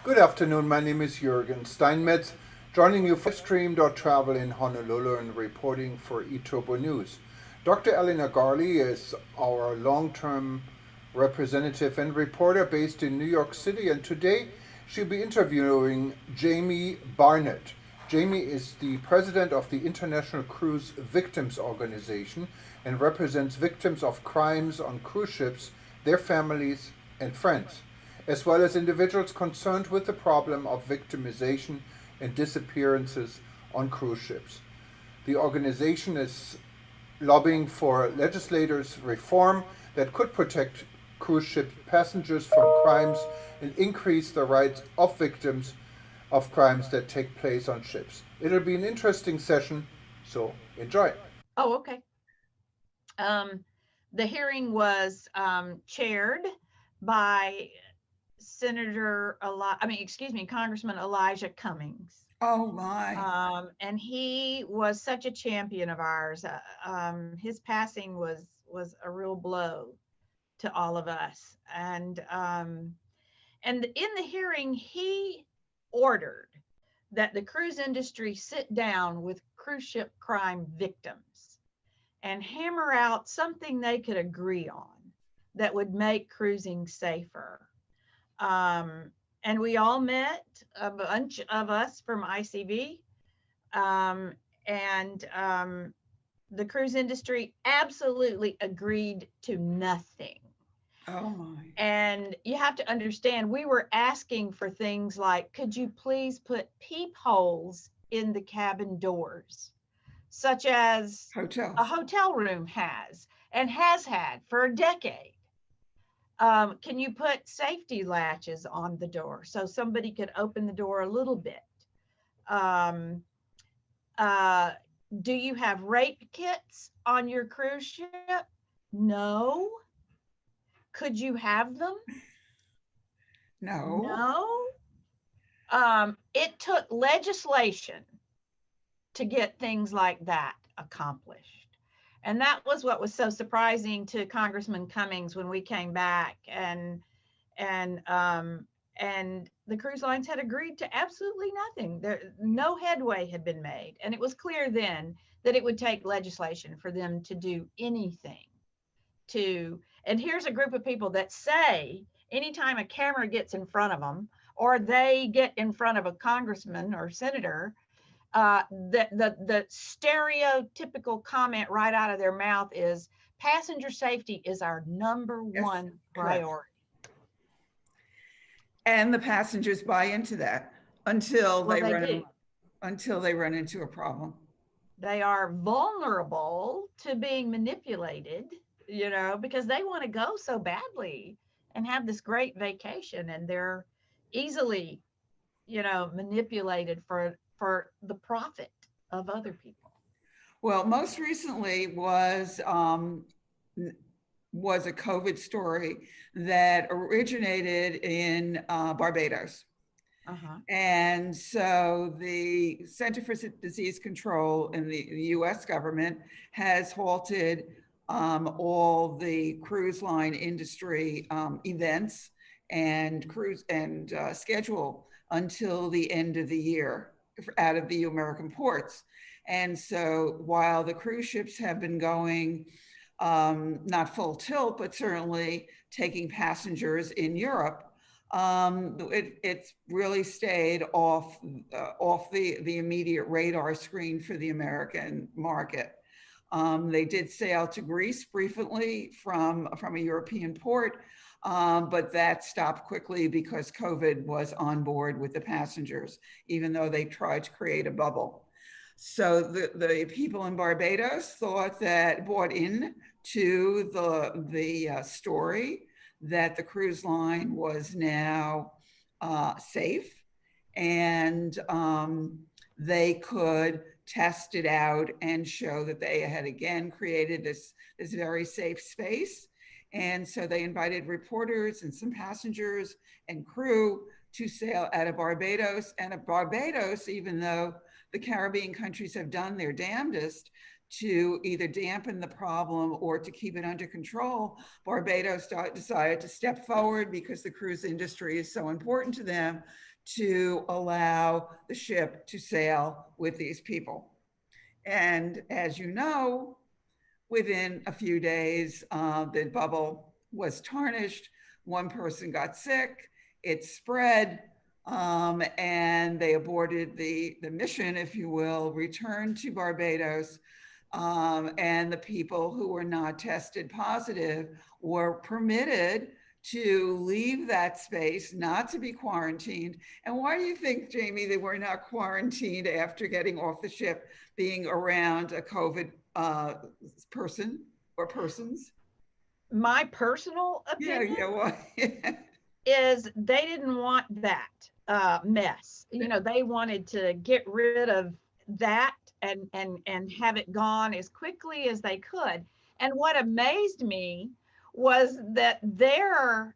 Good afternoon, my name is Jürgen Steinmetz, joining you from livestream.travel in Honolulu and reporting for eTurboNews. Dr. Eleanor Garley is our long-term representative and reporter based in New York City, and today she'll be interviewing Jamie Barnett. Jamie is the president of the International Cruise Victims Organization and represents victims of crimes on cruise ships, their families, and friends, as well as individuals concerned with the problem of victimization and disappearances on cruise ships. The organization is lobbying for legislators' reform that could protect cruise ship passengers from crimes and increase the rights of victims of crimes that take place on ships. It'll be an interesting session, so enjoy. Oh, okay. The hearing was chaired by Congressman Elijah Cummings. Oh my. And he was such a champion of ours. His passing was a real blow to all of us. And in the hearing, he ordered that the cruise industry sit down with cruise ship crime victims and hammer out something they could agree on that would make cruising safer. And we all met, a bunch of us from ICV, and the cruise industry absolutely agreed to nothing. Oh my. And you have to understand, we were asking for things like, could you please put peepholes in the cabin doors, such as Hotels. a hotel room has and has had for a decade? Can you put safety latches on the door so somebody could open the door a little bit? Um, do you have rape kits on your cruise ship? No. Could you have them? No. No. It took legislation to get things like that accomplished. And that was what was so surprising to Congressman Cummings when we came back, and the cruise lines had agreed to absolutely nothing. No headway had been made, and it was clear then that it would take legislation for them to do anything. And here's a group of people that say anytime a camera gets in front of them, or they get in front of a congressman or senator, the stereotypical comment right out of their mouth is passenger safety is our number one priority. And the passengers buy into that until Well, they run into a problem. They are vulnerable to being manipulated, because they want to go so badly and have this great vacation, and they're easily, manipulated for the profit of other people. Well, most recently was a COVID story that originated in Barbados. Uh-huh. And so the Center for Disease Control in the US government has halted all the cruise line industry events and cruise and schedule until the end of the year out of the American ports. And so while the cruise ships have been going not full tilt, but certainly taking passengers in Europe, it's really stayed off the immediate radar screen for the American market. They did sail to Greece briefly from a European port, but that stopped quickly because COVID was on board with the passengers, even though they tried to create a bubble. So the people in Barbados bought in to the story that the cruise line was now safe, and they could test it out and show that they had again created this very safe space. And so they invited reporters and some passengers and crew to sail out of Barbados. And at Barbados, even though the Caribbean countries have done their damnedest to either dampen the problem or to keep it under control, Barbados decided to step forward, because the cruise industry is so important to them, to allow the ship to sail with these people. And as you know, within a few days, the bubble was tarnished. One person got sick, it spread, and they aborted the mission, if you will, returned to Barbados. And the people who were not tested positive were permitted to leave that space, not to be quarantined. And why do you think, Jamie, they were not quarantined after getting off the ship, being around a COVID person or persons? My personal opinion is they didn't want that mess. You know, they wanted to get rid of that and have it gone as quickly as they could. And what amazed me was that their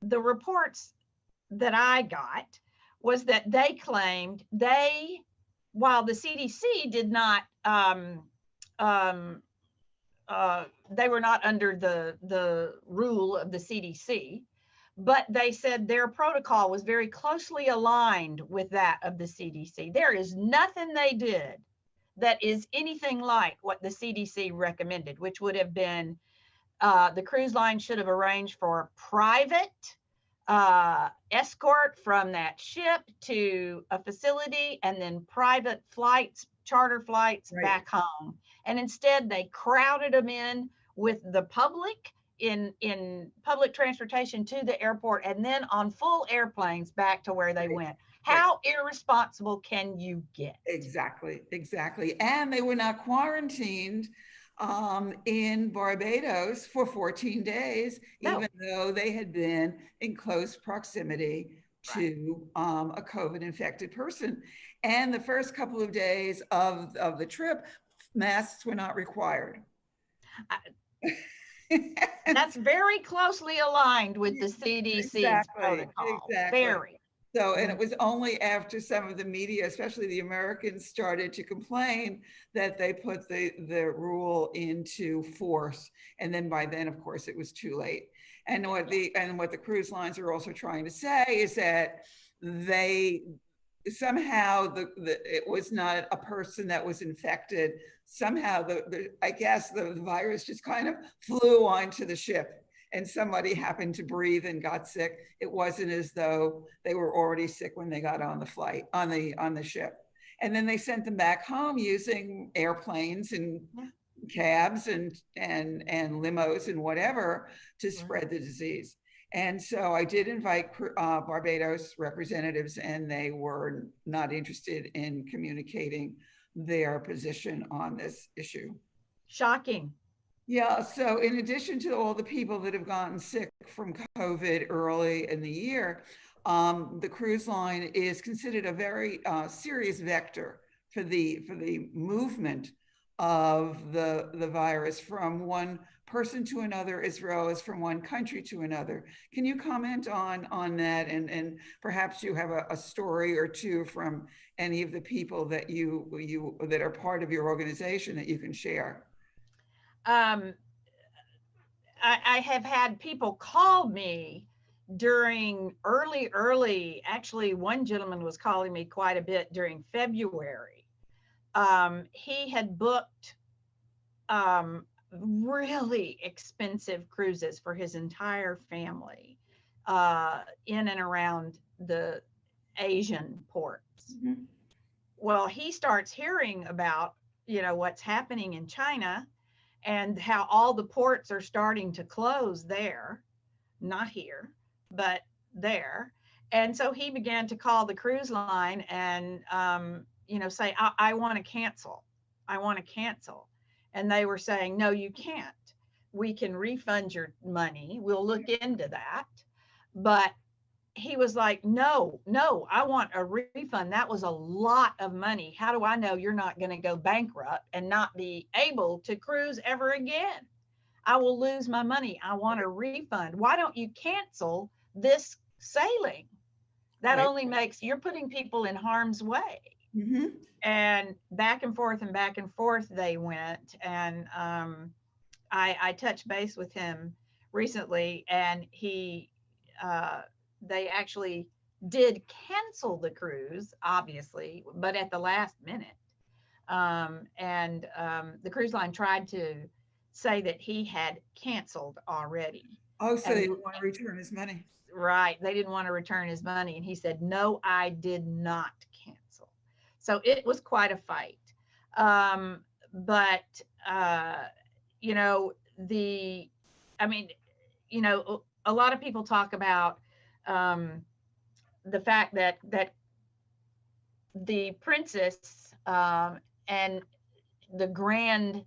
the reports that I got was that they claimed while the CDC did not they were not under the rule of the CDC, but they said their protocol was very closely aligned with that of the CDC. There is nothing they did that is anything like what the CDC recommended, which would have been the cruise line should have arranged for private escort from that ship to a facility, and then private flights, charter flights back home. And instead they crowded them in with the public in public transportation to the airport, and then on full airplanes back to where they went. How irresponsible can you get? Exactly. And they were not quarantined in Barbados for 14 days, even though they had been in close proximity to a COVID infected person. And the first couple of days of the trip, masks were not required. That's very closely aligned with the CDC's protocol. Very. So, and it was only after some of the media, especially the Americans, started to complain that they put the rule into force. And then by then, of course, it was too late. And what the cruise lines are also trying to say is that they somehow it was not a person that was infected. Somehow I guess the virus just kind of flew onto the ship, and somebody happened to breathe and got sick. It wasn't as though they were already sick when they got on the flight, on the ship. And then they sent them back home using airplanes and cabs and limos and whatever to spread the disease. And so I did invite Barbados representatives, and they were not interested in communicating their position on this issue. Shocking. Yeah, so in addition to all the people that have gotten sick from COVID early in the year, the cruise line is considered a very serious vector for the movement of the virus from one person to another, as well as from one country to another. Can you comment on that? And perhaps you have a story or two from any of the people that that are part of your organization that you can share. I have had people call me during early, actually one gentleman was calling me quite a bit during February. He had booked really expensive cruises for his entire family in and around the Asian ports. Mm-hmm. Well, he starts hearing about, what's happening in China and how all the ports are starting to close there, not here, but there. And so he began to call the cruise line and, say, I want to cancel. I want to cancel. And they were saying, no, you can't. We can refund your money. We'll look into that. But he was like, no, I want a refund. That was a lot of money. How do I know you're not going to go bankrupt and not be able to cruise ever again? I will lose my money. I want a refund. Why don't you cancel this sailing? That only makes, you're putting people in harm's way. Mhm. And back and forth they went. And I touched base with him recently, and uh, they actually did cancel the cruise, obviously, but at the last minute. And the cruise line tried to say that he had canceled already. Oh, so And they would want to return his money. right, they didn't want to return his money. And he said, no, I did not cancel. So it was quite a fight. But, you know, I mean, a lot of people talk about um, the fact that the princess and the grand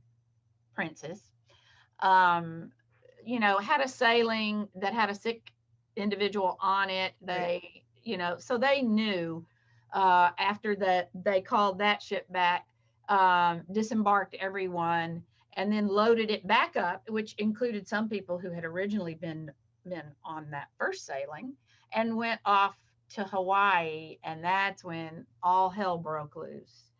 princess, um, had a sailing that had a sick individual on it. Right. So they knew after that they called that ship back, disembarked everyone, and then loaded it back up, which included some people who had originally been on that first sailing, and went off to Hawaii. And that's when all hell broke loose.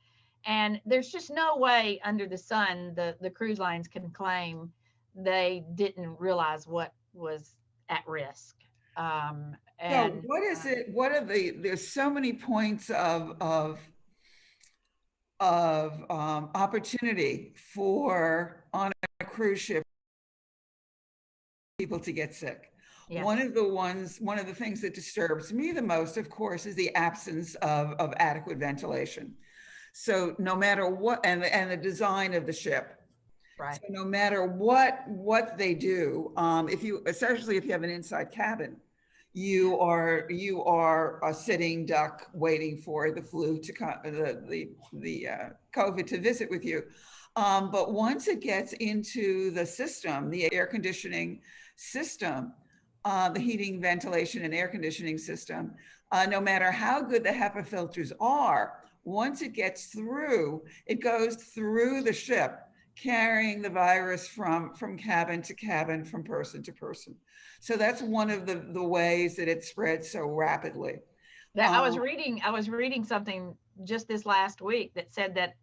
And there's just no way under the sun the cruise lines can claim they didn't realize what was at risk. So And what is it? What are there's so many points of opportunity for on a cruise ship people to get sick. Yes, One of the things that disturbs me the most, of course, is the absence of adequate ventilation. So no matter what, and the design of the ship. right. So no matter what they do, if you, especially if you have an inside cabin, you are a sitting duck waiting for the flu to come, the COVID to visit with you. But once it gets into the system, the air conditioning system, the heating, ventilation, and air conditioning system, no matter how good the HEPA filters are, once it gets through, it goes through the ship, carrying the virus from cabin to cabin, from person to person. So that's one of the ways that it spreads so rapidly. That I was reading something just this last week that said that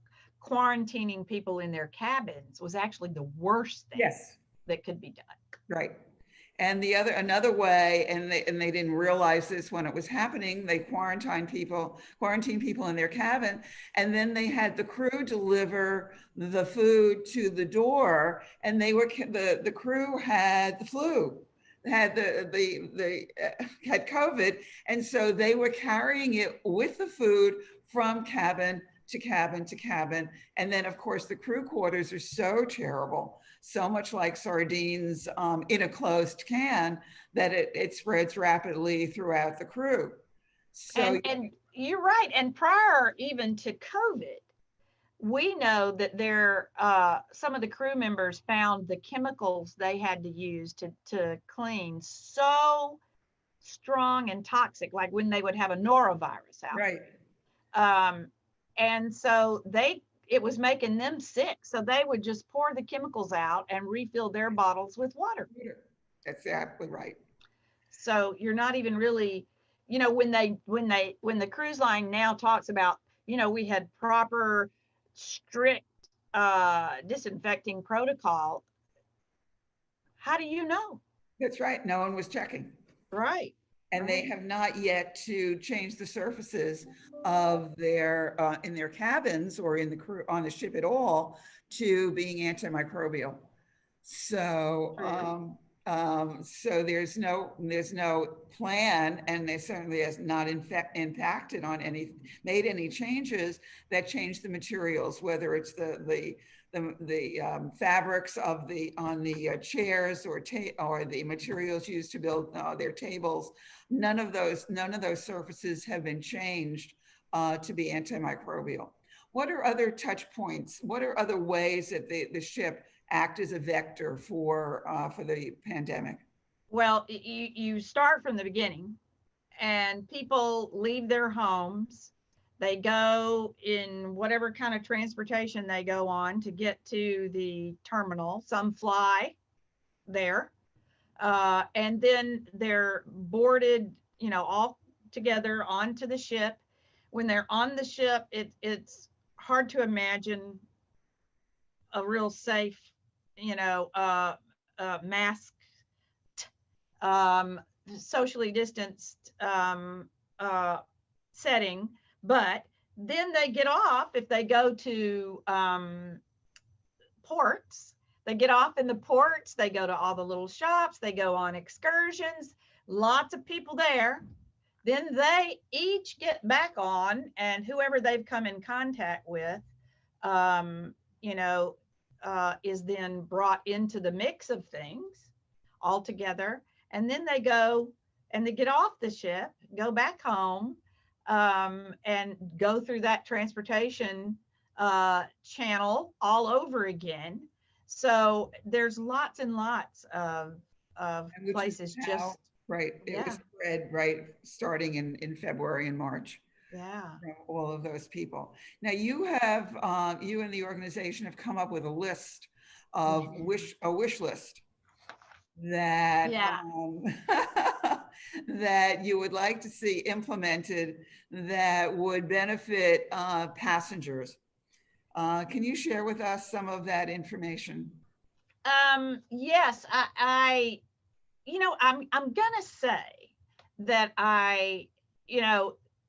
quarantining people in their cabins was actually the worst thing Yes, that could be done. right. And another way, and they didn't realize this when it was happening, they quarantined people in their cabin, and then they had the crew deliver the food to the door, and the crew had the flu, had had COVID, and so they were carrying it with the food from cabin to cabin to cabin. And then of course the crew quarters are so terrible, so much like sardines in a closed can, that it spreads rapidly throughout the crew. So And you're right. And prior even to COVID, we know that some of the crew members found the chemicals they had to use to clean so strong and toxic, like when they would have a norovirus right. outbreak. And so it was making them sick. So they would just pour the chemicals out and refill their bottles with water. That's exactly right. So you're not even really, when the cruise line now talks about, we had proper strict disinfecting protocol. How do you know? That's right. No one was checking. Right. And they have not yet to change the surfaces of their in their cabins or in the crew on the ship at all to being antimicrobial. So so there's no plan, and they certainly has not impacted on made any changes that change the materials, whether it's the fabrics on the chairs or the materials used to build their tables. None of those surfaces have been changed to be antimicrobial. What are other touch points? What are other ways that the ship act as a vector for the pandemic? Well, you start from the beginning, and people leave their homes. They go in whatever kind of transportation they go on to get to the terminal. Some fly there, and then they're boarded, all together onto the ship, when they're on the ship, it's hard to imagine a real safe, masked, um, socially distanced setting. But then they get off, if they go to ports, they get off in the ports, they go to all the little shops, they go on excursions, lots of people there. Then they each get back on, and whoever they've come in contact with, um, is then brought into the mix of things all together. And then they go and they get off the ship, go back home, and go through that transportation channel all over again. So there's lots and lots of Which is places now, just, right, it yeah, was spread, right, starting in February and March yeah. from all of those people. Now you have, you and the organization have come up with a list of a wish list that Yeah. that you would like to see implemented that would benefit passengers. Can you share with us some of that information? Yes, I'm gonna say that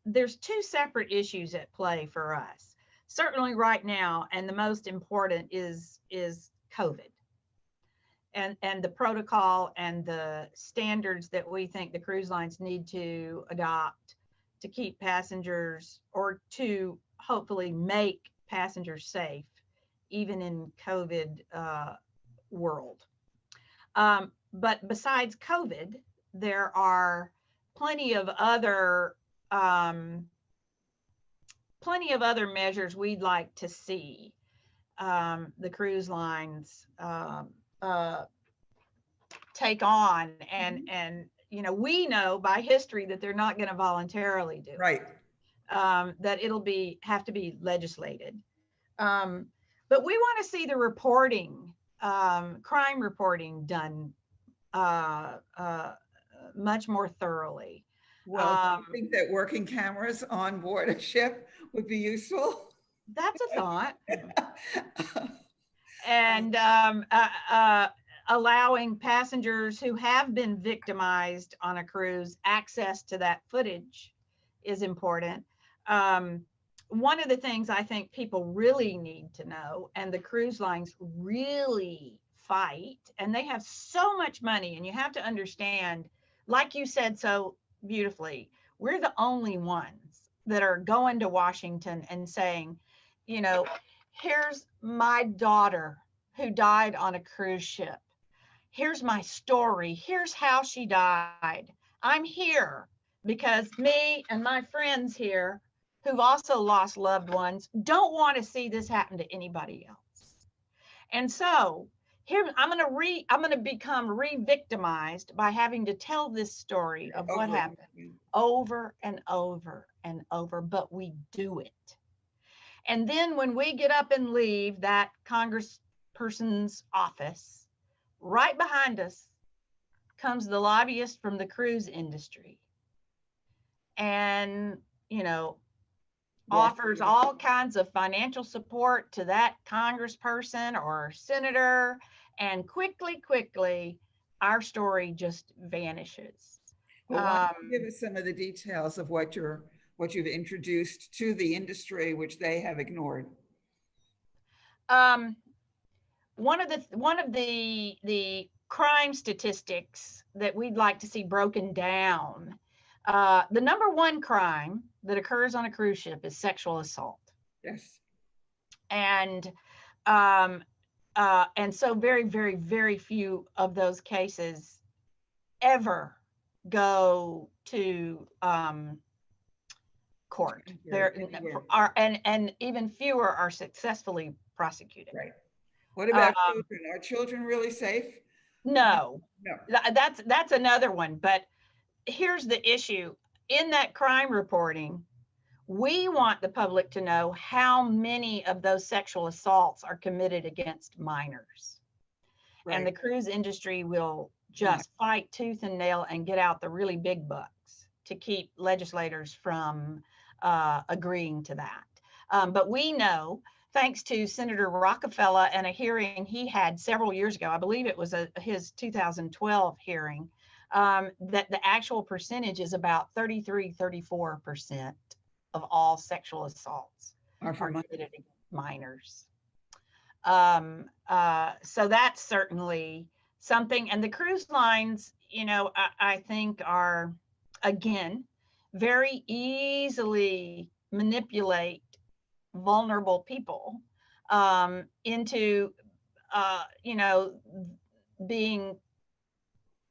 there's two separate issues at play for us. Certainly right now, and the most important is COVID and the protocol and the standards that we think the cruise lines need to adopt to keep passengers, or to hopefully make passengers safe, even in COVID world. But besides COVID, there are plenty of other measures we'd like to see the cruise lines take on, and we know by history that they're not going to voluntarily do Right. that it'll have to be legislated. But we want to see the reporting, crime reporting done much more thoroughly. Well, do you think that working cameras on board a ship would be useful? That's a thought. And allowing passengers who have been victimized on a cruise access to that footage is important. One of the things I think people really need to know, and the cruise lines really fight, and they have so much money, and you have to understand, like you said so beautifully, we're the only ones that are going to Washington and saying, here's my daughter who died on a cruise ship. Here's my story. Here's how she died. I'm here because me and my friends here who've also lost loved ones don't want to see this happen to anybody else. And so here I'm going to become re-victimized by having to tell this story of what happened over and over and over, but we do it. And then when we get up and leave that congressperson's office, right behind us comes the lobbyist from the cruise industry, and offers all kinds of financial support to that congressperson or senator, and quickly our story just vanishes. Well, why don't you give us some of the details of what you've introduced to the industry, which they have ignored? One of the crime statistics that we'd like to see broken down. The number one crime that occurs on a cruise ship is sexual assault. Yes. And so very, very, very few of those cases ever go to court. There are, and even fewer are successfully prosecuted. Right. What about children? Are children really safe? No. No. That's another one. But here's the issue. In that crime reporting, we want the public to know how many of those sexual assaults are committed against minors. Right. And the cruise industry will just fight tooth and nail and get out the really big bucks to keep legislators from agreeing to that. But we know, thanks to Senator Rockefeller and a hearing he had several years ago, I believe it was his 2012 hearing, that the actual percentage is about 34% of all sexual assaults Are for committed against minors. So that's certainly something. And the cruise lines, I think are, again, very easily manipulate vulnerable people into, being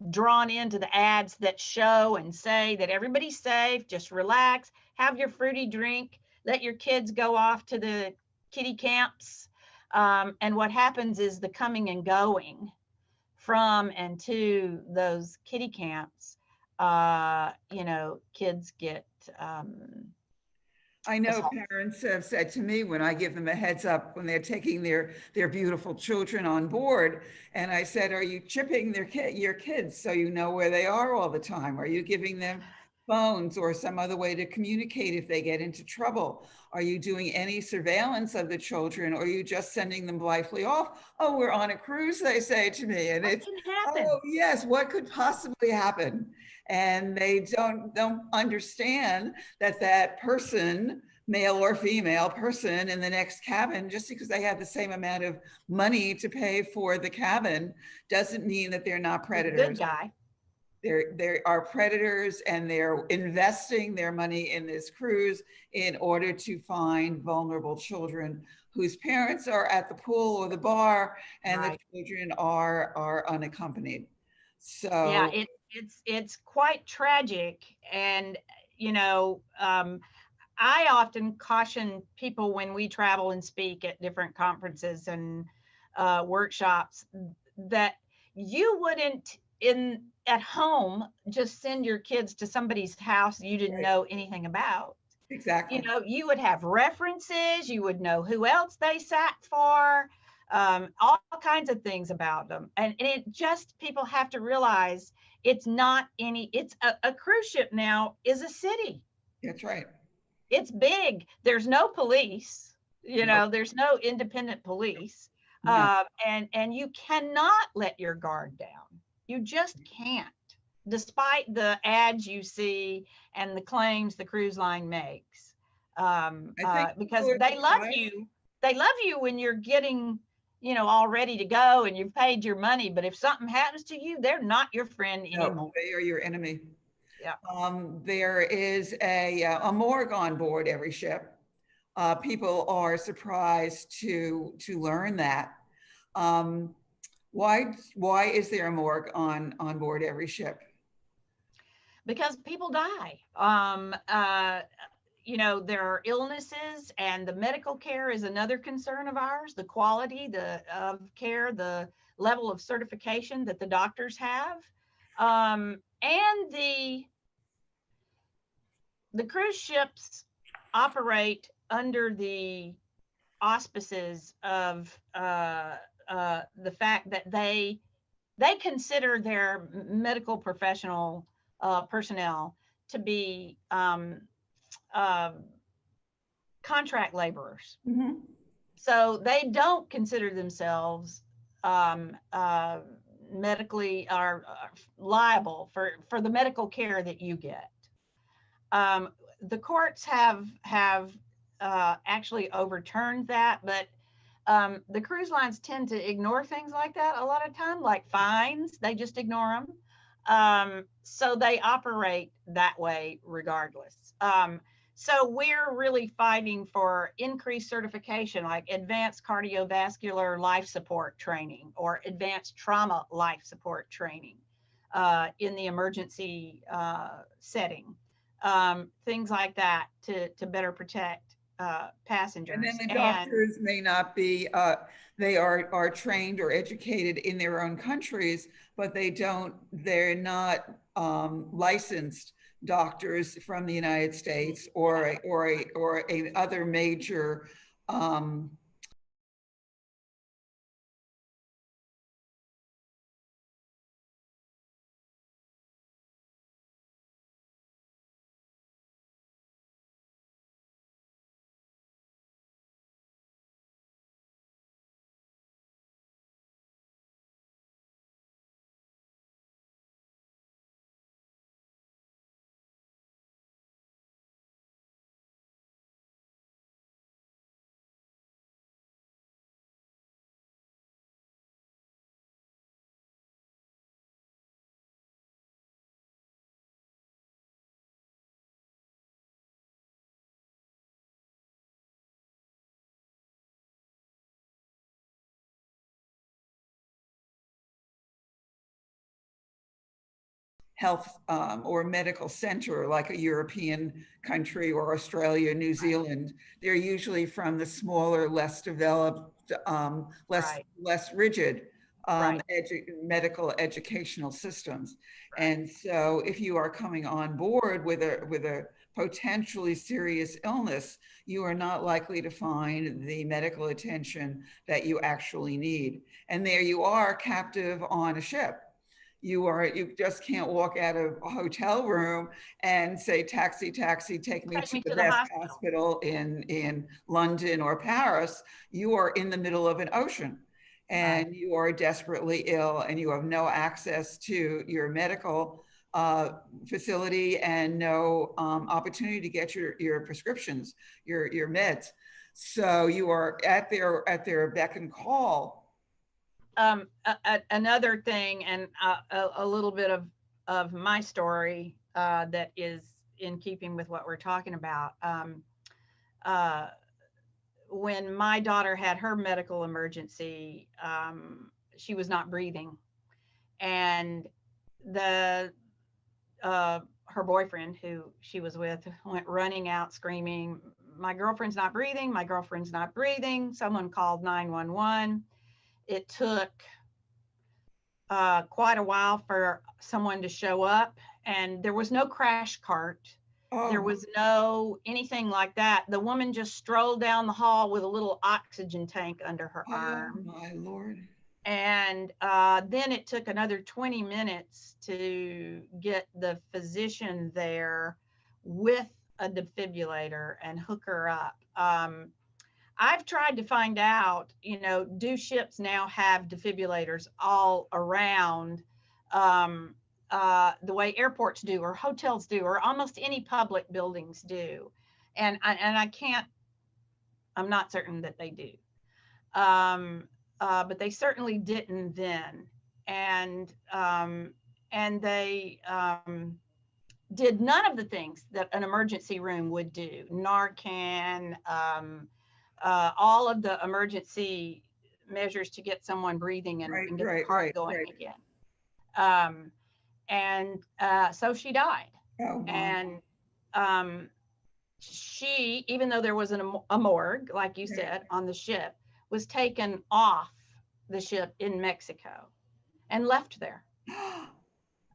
drawn into the ads that show and say that everybody's safe, just relax, have your fruity drink, let your kids go off to the kiddie camps. And what happens is the coming and going from and to those kiddie camps, kids get I know assaulted. parents have said to me when I give them a heads up when they're taking their beautiful children on board, and I said, "Are you chipping your kids so you know where they are all the time? Are you giving them phones or some other way to communicate if they get into trouble? Are you doing any surveillance of the children, or are you just sending them blithely off? Oh, we're on a cruise," they say to me, and What it's, can happen? oh yes, what could possibly happen? And they don't understand that person, male or female person in the next cabin, just because they have the same amount of money to pay for the cabin doesn't mean that they're not predators. Good guy. They are predators, and they're investing their money in this cruise in order to find vulnerable children whose parents are at the pool or the bar, and Right. the children are unaccompanied. So Yeah, it's quite tragic. And I often caution people when we travel and speak at different conferences and workshops that you wouldn't at home just send your kids to somebody's house you didn't Right. know anything about. Exactly. You would have references, you would know who else they sat for, all kinds of things about them. And it just, people have to realize it's not it's a cruise ship now is a city. That's right. It's big. There's no police, Nope. there's no independent police. No. And you cannot let your guard down. You just can't, despite the ads you see and the claims the cruise line makes. I think Because people are they love surprised. you. They love you when you're getting, all ready to go and you've paid your money. But if something happens to you, they're not your friend anymore. No, they are your enemy. Yeah. There is a morgue on board every ship. People are surprised to learn that. Why is there a morgue on board every ship? Because people die. There are illnesses, and the medical care is another concern of ours. The quality of care, the level of certification that the doctors have, and the cruise ships operate under the auspices of the fact that they consider their medical professional personnel to be contract laborers. Mm-hmm. So they don't consider themselves medically or liable for the medical care that you get. The courts have actually overturned that, but the cruise lines tend to ignore things like that a lot of time, like fines. They just ignore them. So they operate that way regardless. So we're really fighting for increased certification, like advanced cardiovascular life support training or advanced trauma life support training in the emergency setting. Things like that to better protect passengers. And then the doctors may not be, they are trained or educated in their own countries, but they're not licensed doctors from the United States or a other major health or medical center like a European country or Australia, New Zealand. They're usually from the smaller, less developed, Right. less rigid Right. medical educational systems. Right. And so if you are coming on board with a potentially serious illness, you are not likely to find the medical attention that you actually need. And there you are, captive on a ship. You just can't walk out of a hotel room and say, taxi, taxi, take me Take to me the to the best hospital. hospital in London or Paris. You are in the middle of an ocean and Right. you are desperately ill and you have no access to your medical facility and no opportunity to get your prescriptions, your meds. So you are at their beck and call. Another thing, and a little bit of my story that is in keeping with what we're talking about. Uh, when my daughter had her medical emergency, she was not breathing, and the her boyfriend, who she was with, went running out screaming, "My girlfriend's not breathing! My girlfriend's not breathing!" Someone called 911. It took quite a while for someone to show up, and there was no crash cart. There Oh, was no anything like that. The woman just strolled down the hall with a little oxygen tank under her oh arm. my Lord. And then it took another 20 minutes to get the physician there with a defibrillator and hook her up. I've tried to find out, do ships now have defibrillators all around, the way airports do, or hotels do, or almost any public buildings do? And I can't, I'm not certain that they do. But they certainly didn't then. And they did none of the things that an emergency room would do. Narcan, all of the emergency measures to get someone breathing and, Right, and get the right, heart right, going right. again. And so she died. Oh my. And she, even though there was a morgue, like you Right. said, on the ship, was taken off the ship in Mexico and left there.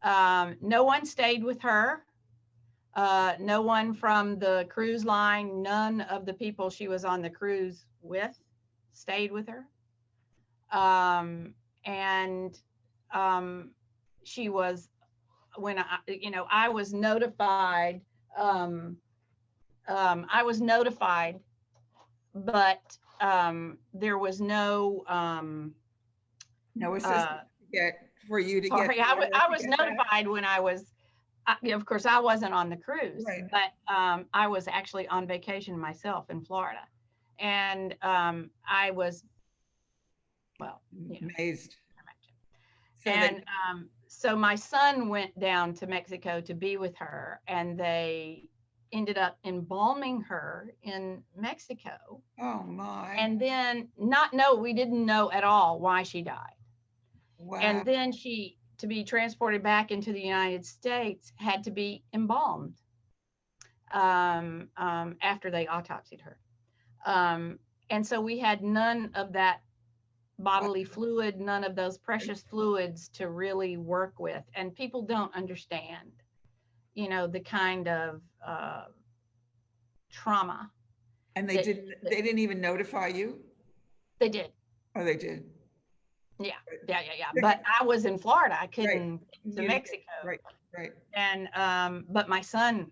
No one stayed with her. No one from the cruise line, none of the people she was on the cruise with stayed with her. And she was, when I was notified, but there was no, No assistance for you to get sorry, I was notified when I was, of course, I wasn't on the cruise, Right. but I was actually on vacation myself in Florida. And I was, well, amazed. So and so my son went down to Mexico to be with her, and they ended up embalming her in Mexico. Oh my. And then we didn't know at all why she died. Wow. And then she, to be transported back into the United States, had to be embalmed after they autopsied her. And so we had none of that bodily fluid, none of those precious fluids to really work with. And people don't understand, the kind of trauma. And they didn't even notify you? They did. Oh, they did. Yeah. But I was in Florida. I couldn't to You- Mexico. Right. And but my son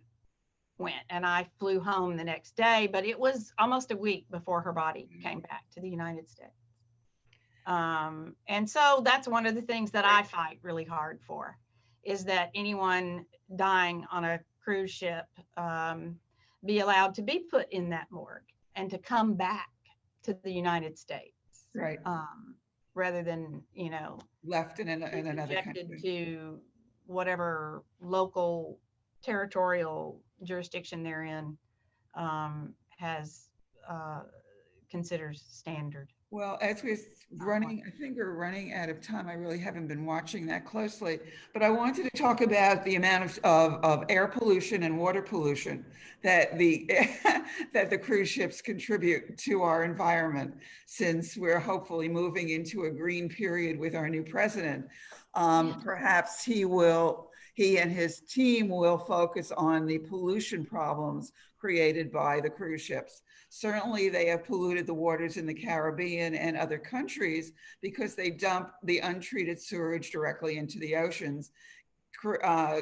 went, and I flew home the next day, but it was almost a week before her body came back to the United States. And so that's one of the things that I fight really hard for, is that anyone dying on a cruise ship be allowed to be put in that morgue and to come back to the United States. Right. Rather than, Left in another country. To whatever local territorial jurisdiction they're in has considers standard. Well, as we're running, I think we're running out of time. I really haven't been watching that closely, but I wanted to talk about the amount of air pollution and water pollution that the that the cruise ships contribute to our environment, since we're hopefully moving into a green period with our new president. Perhaps he and his team will focus on the pollution problems created by the cruise ships. Certainly, they have polluted the waters in the Caribbean and other countries because they dump the untreated sewage directly into the oceans,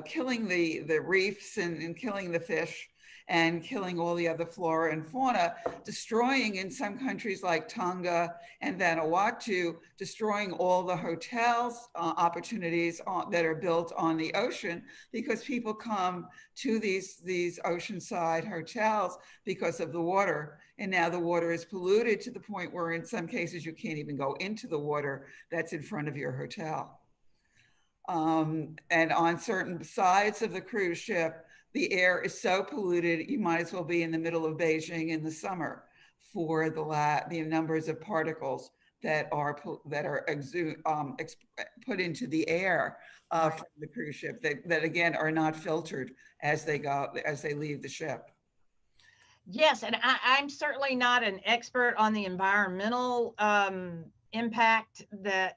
killing the reefs and killing the fish and killing all the other flora and fauna, destroying in some countries like Tonga and Vanuatu, destroying all the hotels opportunities that are built on the ocean, because people come to these oceanside hotels because of the water. And now the water is polluted to the point where in some cases you can't even go into the water that's in front of your hotel. And on certain sides of the cruise ship, the air is so polluted, you might as well be in the middle of Beijing in the summer for the numbers of particles that are put into the air from the cruise ship that again are not filtered as they leave the ship. Yes, and I'm certainly not an expert on the environmental impact that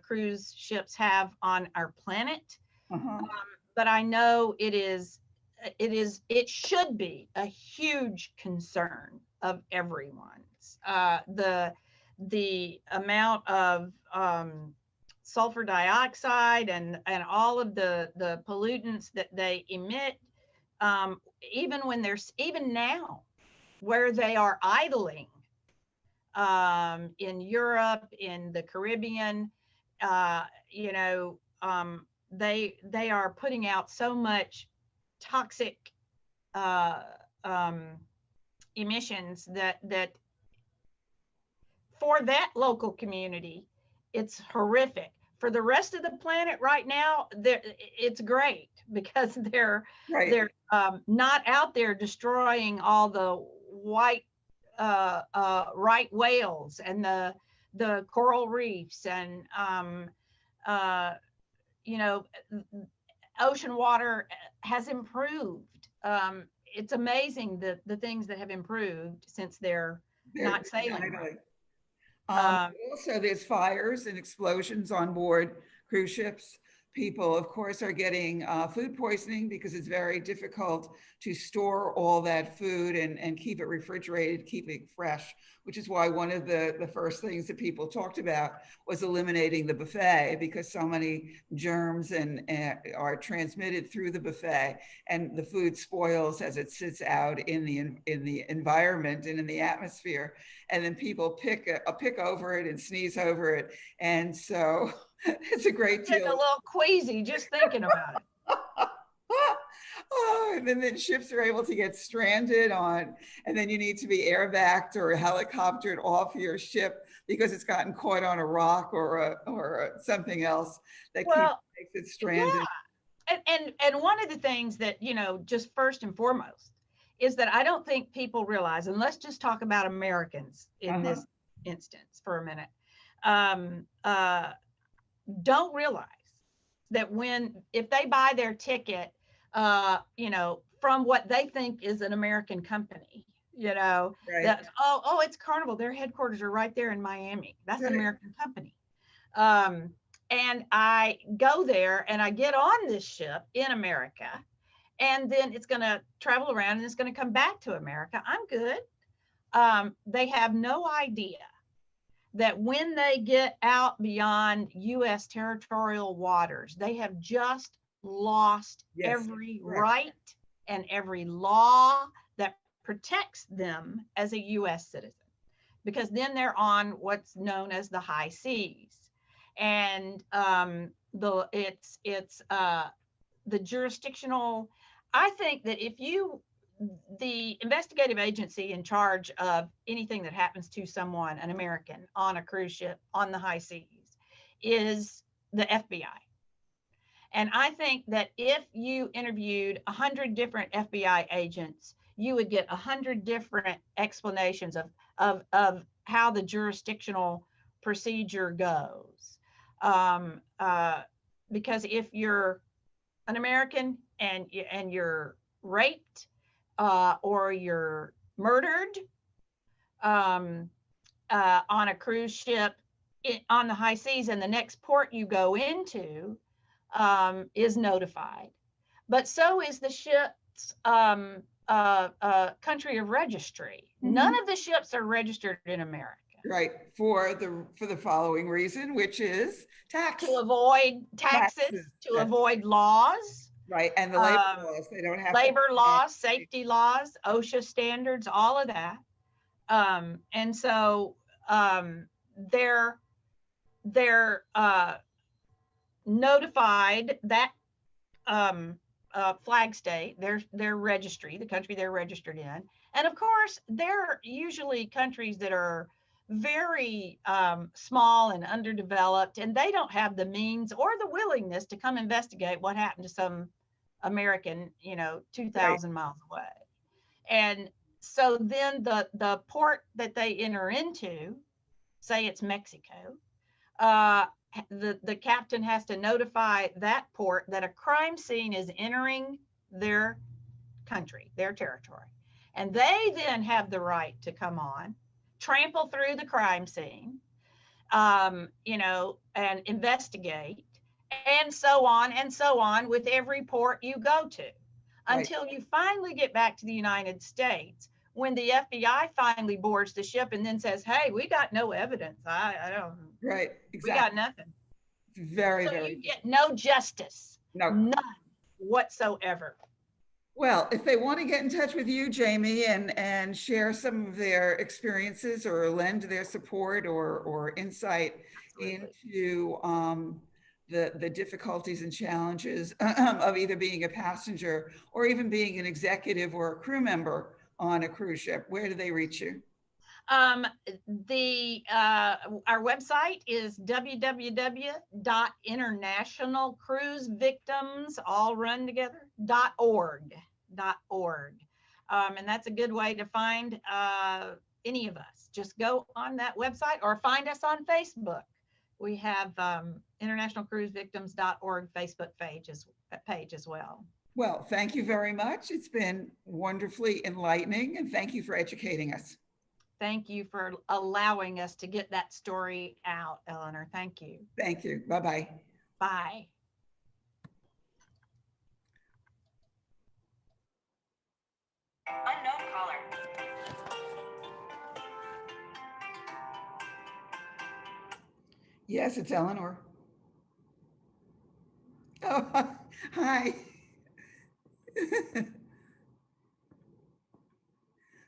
cruise ships have on our planet, but I know it should be a huge concern of everyone's. The amount of sulfur dioxide and all of the pollutants that they emit, even now where they are idling in Europe, in the Caribbean, they are putting out so much toxic emissions that for that local community, it's horrific. For the rest of the planet right now, it's great because they're not out there destroying all the white right whales and the coral reefs and ocean water has improved. It's amazing the things that have improved since they're not sailing. Also, there's fires and explosions on board cruise ships. People, of course, are getting food poisoning because it's very difficult to store all that food and keep it refrigerated, keep it fresh, which is why one of the first things that people talked about was eliminating the buffet, because so many germs are transmitted through the buffet, and the food spoils as it sits out in the environment and in the atmosphere, and then people pick over it and sneeze over it, and so it's a great deal. Getting a little queasy just thinking about it. Oh, and then ships are able to get stranded and then you need to be air vac or helicoptered off your ship because it's gotten caught on a rock or something else that makes it stranded. Yeah. And one of the things that, just first and foremost is that I don't think people realize, and let's just talk about Americans in this instance for a minute, don't realize that if they buy their ticket, from what they think is an American company, that, it's Carnival, their headquarters are right there in Miami. That's an American company. And I go there and I get on this ship in America, and then it's going to travel around and it's going to come back to America. I'm good. They have no idea that when they get out beyond U.S. territorial waters, they have just lost every right and every law that protects them as a U.S. citizen, because then they're on what's known as the high seas, and it's the jurisdictional. I think that the investigative agency in charge of anything that happens to someone, an American, on a cruise ship on the high seas is the FBI. And I think that if you interviewed 100 different FBI agents, you would get 100 different explanations of how the jurisdictional procedure goes. Because if you're an American and you're raped or you're murdered on a cruise ship on the high seas, and the next port you go into is notified, but so is the ship's country of registry. None of the ships are registered in America. Right, for the following reason, which is tax. To avoid taxes, to avoid laws. Right, and the labor laws, they don't have labor laws, safety laws, OSHA standards, all of that. And so they're notified that flag state, their registry, the country they're registered in. And of course, they're usually countries that are very small and underdeveloped, and they don't have the means or the willingness to come investigate what happened to some American, 2,000 miles away. And so then the port that they enter into, say it's Mexico, the captain has to notify that port that a crime scene is entering their country, their territory. And they then have the right to come on, trample through the crime scene, and investigate, and so on with every port you go to, until you finally get back to the United States, when the FBI finally boards the ship and then says, hey, we got no evidence. I don't. Right, exactly. We got nothing. Very, so very. You get no justice. No. None whatsoever. Well, if they want to get in touch with you, Jamie, and share some of their experiences or lend their support or insight into the difficulties and challenges of either being a passenger or even being an executive or a crew member on a cruise ship, where do they reach you? Our website is www.internationalcruisevictims.org. And that's a good way to find any of us. Just go on that website or find us on Facebook. We have internationalcruisevictims.org Facebook page as well. Well, thank you very much. It's been wonderfully enlightening, and thank you for educating us. Thank you for allowing us to get that story out, Eleanor. Thank you. Thank you. Bye-bye. Bye. Unknown caller. Yes, it's Eleanor. Oh, hi.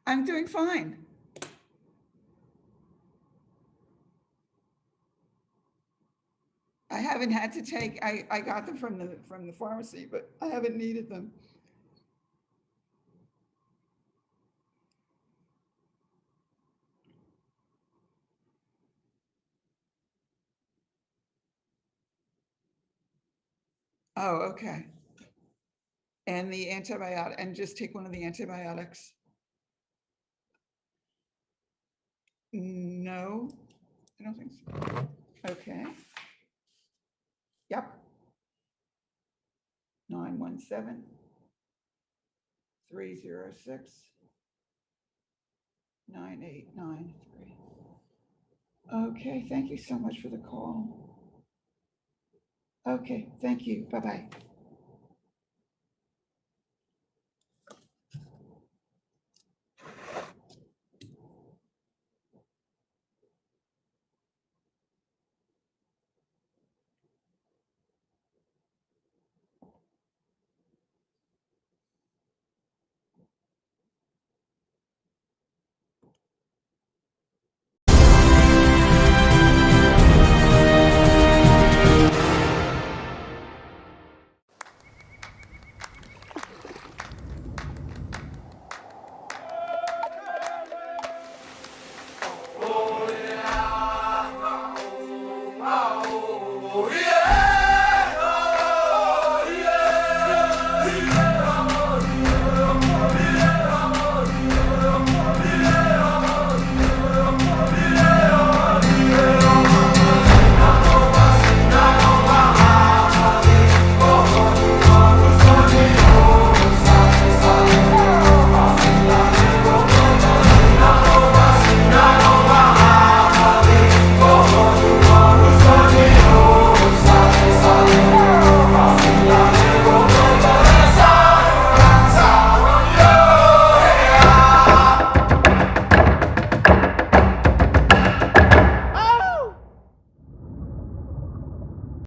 I'm doing fine. I haven't had to take, I got them from the pharmacy, but I haven't needed them. Oh, okay. And the antibiotic, and just take one of the antibiotics. No, I don't think so. Okay. Yep. 917-306-9893. Okay, thank you so much for the call. Okay, thank you. Bye-bye.